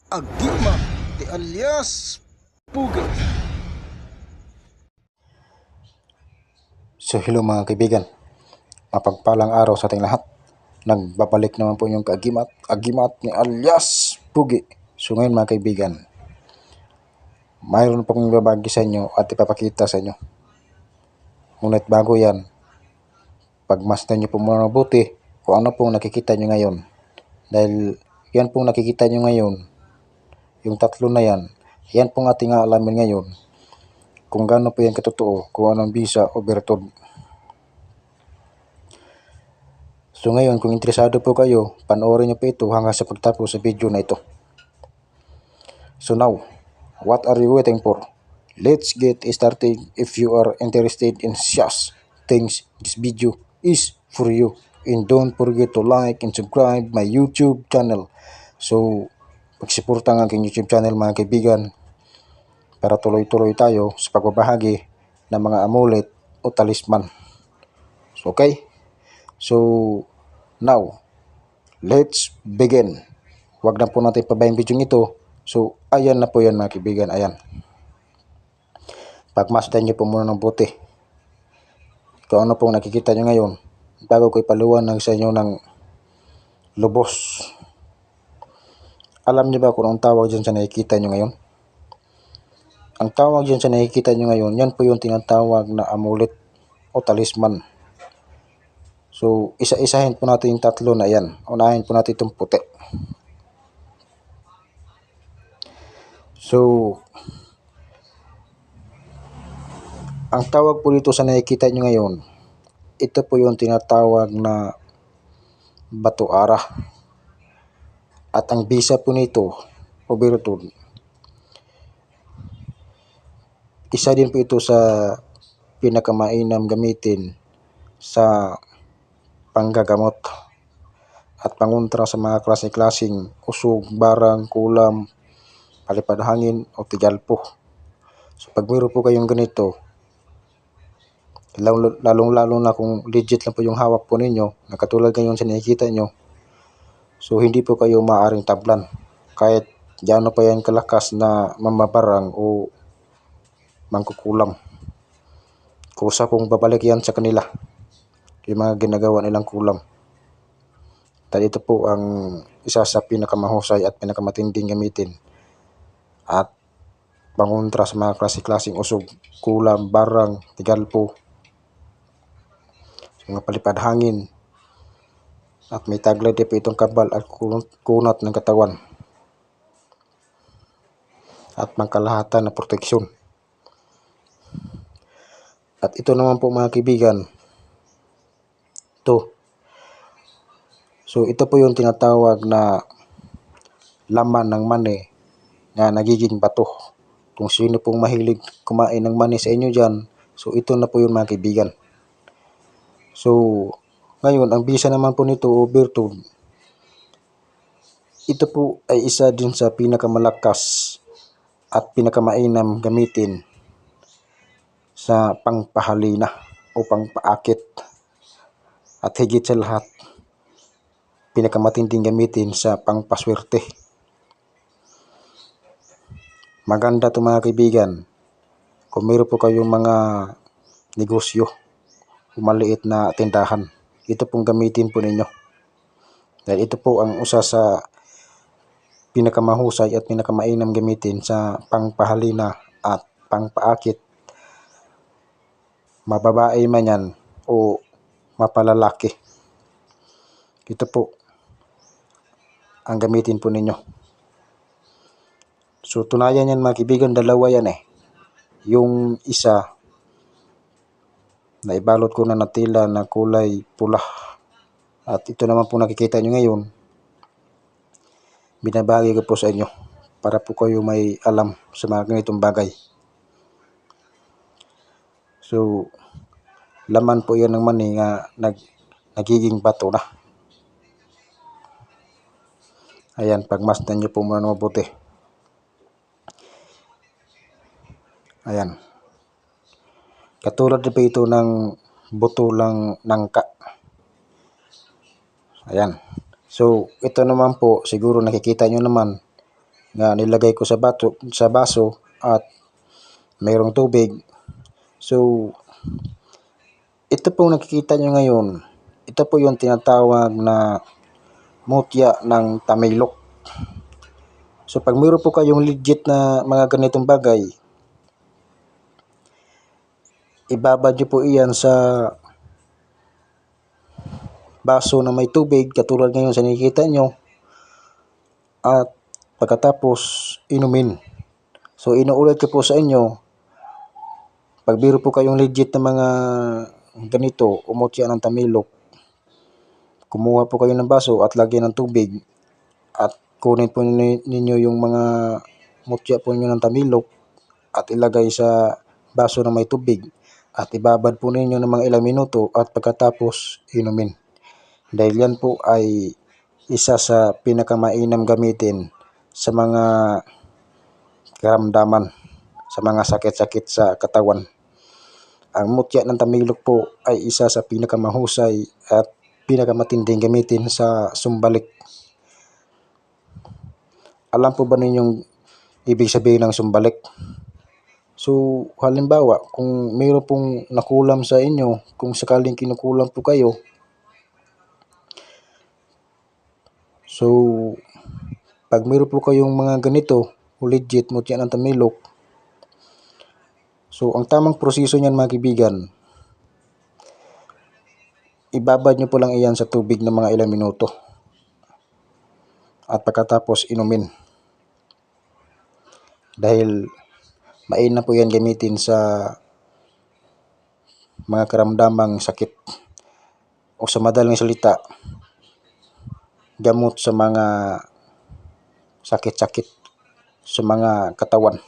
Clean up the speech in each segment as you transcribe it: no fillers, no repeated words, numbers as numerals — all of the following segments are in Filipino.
Agima de alias Pugi. So hello mga kaibigan, mapagpalang araw sa ating lahat. Nagbabalik naman po yung agimat ni alias Pugi. So ngayon mga kaibigan, mayroon pong babagi sa inyo at ipapakita sa inyo. Ngunit bago yan, pagmasdan nyo po muna mabuti kung ano pong nakikita nyo ngayon. Dahil yan pong nakikita nyo ngayon, yung tatlo na yan pong ating aalamin ngayon kung gaano po yan katotoo, kung anong bisa o bertod. So ngayon, kung interesado po kayo, panoorin niyo po ito hanggang sa pagtapos sa video na ito. So now, what are you waiting for? Let's get started. If you are interested in such things, this video is for you. And don't forget to like and subscribe my YouTube channel. So, pagsuporta ang aking YouTube channel mga kaibigan para tuloy-tuloy tayo sa pagbabahagi ng mga amulet o talisman. So, okay? So, now, let's begin. Huwag na po natin pabayang video ito. So, ayan na po yan mga kaibigan. Ayan. Pagmasdan nyo po muna ng buti. Kung ano pong nakikita nyo ngayon. Bago ko ipaliwanag sa inyo ng lubos. Alam nyo ba kung anong tawag dyan sa nakikita nyo ngayon? Ang tawag dyan sa nakikita nyo ngayon, yan po yung tinatawag na amulet o talisman. So, isa-isahin po natin yung tatlo na yan. Unahin po natin itong puti. So, ang tawag po dito sa nakikita nyo ngayon, ito po yung tinatawag na bato-ara. At ang bisa po nito, o bertod, isa din po ito sa pinakamainam gamitin sa panggagamot at pangontra sa mga klase-klaseng usog, barang, kulam, palipad hangin o tigalpo. So pag meron po kayong ganito, lalong-lalo na kung legit lang po yung hawak po ninyo, na katulad ngayon sa nakikita nyo, so hindi po kayo maaaring tablan. Kahit gaano pa yan kalakas na mamabarang o mangkukulam. Kusa pong babalik yan sa kanila, yung mga ginagawa nilang kulam. Dahil ito po ang isa sa pinakamahusay at pinakamatinding gamitin at pangontra sa mga klase-klaseng usog, kulam, barang, tigalpo, mga palipad hangin, at may taglay din po itong kabal at kunat ng katawan at pangkalahatan na proteksyon. At ito naman po mga kaibigan, so ito po yung tinatawag na laman ng mani na nagiging bato. Kung sino pong mahilig kumain ng mani sa inyo dyan, so ito na po yung mga kaibigan. So ngayon, ang bisa naman po nito o bertod, ito po ay isa din sa pinakamalakas at pinakamainam gamitin sa pangpahalina o pangpaakit, at higit sa lahat pinakamatinding gamitin sa pangpaswerte. Maganda to mga kaibigan kung meron po kayong mga negosyo o maliit na tindahan, ito pong gamitin po ninyo. Dahil ito po ang isa sa pinakamahusay at pinakamainam gamitin sa pangpahalina at pangpaakit, mababae man yan o mapalalaki. Ito po ang gamitin po ninyo. So tunayan yan mga kaibigan, dalawa yan eh. Yung isa na ibalot ko na tela na kulay pula, at ito naman po nakikita nyo ngayon, binabagi ko po sa inyo para po kayo may alam sa mga ganitong bagay. So laman po yan ng mani nga nagiging bato na. Ayan, pagmasdan nyo po muna mabuti. Ayan. Katulad din po ito ng buto lang nangka. Ayan. So ito naman po, siguro nakikita nyo naman, nga nilagay ko sa baso at mayroong tubig. So, ito pong nakikita nyo ngayon, ito po yung tinatawag na mutya ng tamilok. So, pag mayroon po kayong legit na mga ganitong bagay, ibabad nyo po iyan sa baso na may tubig, katulad ngayon sa nakikita nyo, at pagkatapos inumin. So, inuulit ko po sa inyo, pag mayroon po kayong legit na mga ganito, umutya ng tamilok, kumuha po kayo ng baso at lagyan ng tubig at kunin po ninyo yung mga mutya po ninyo ng tamilok at ilagay sa baso na may tubig at ibabad po ninyo ng mga ilang minuto at pagkatapos inumin. Dahil yan po ay isa sa pinakamainam gamitin sa mga karamdaman, sa mga sakit-sakit sa katawan. Ang mutya ng tamilok po ay isa sa pinakamahusay at pinakamatinding gamitin sa sumbalik. Alam po ba ninyong ibig sabihin ng sumbalik? So, halimbawa, kung mayroon pong nakulam sa inyo, kung sakaling kinukulam po kayo, so, pag mayroon po kayong mga ganito, legit mutya ng tamilok, so, ang tamang proseso niyan mga kaibigan, ibabad nyo po lang iyan sa tubig ng mga ilang minuto at pagkatapos inumin. Dahil mainam po yan gamitin sa mga karamdamang sakit o sa madaling salita, gamot sa mga sakit-sakit sa mga katawan.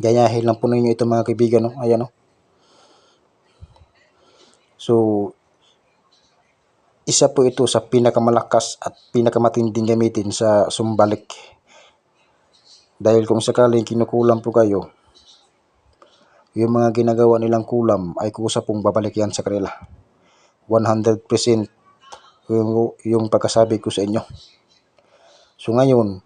Gayahin lang po ninyo ito mga kaibigan, no? Ayan, no? So, isa po ito sa pinakamalakas at pinakamatinding gamitin sa sumbalik. Dahil kung sakaling kinukulam po kayo, yung mga ginagawa nilang kulam ay kusa pong babalik yan sa kanila. 100% yung pagkasabi ko sa inyo. So ngayon,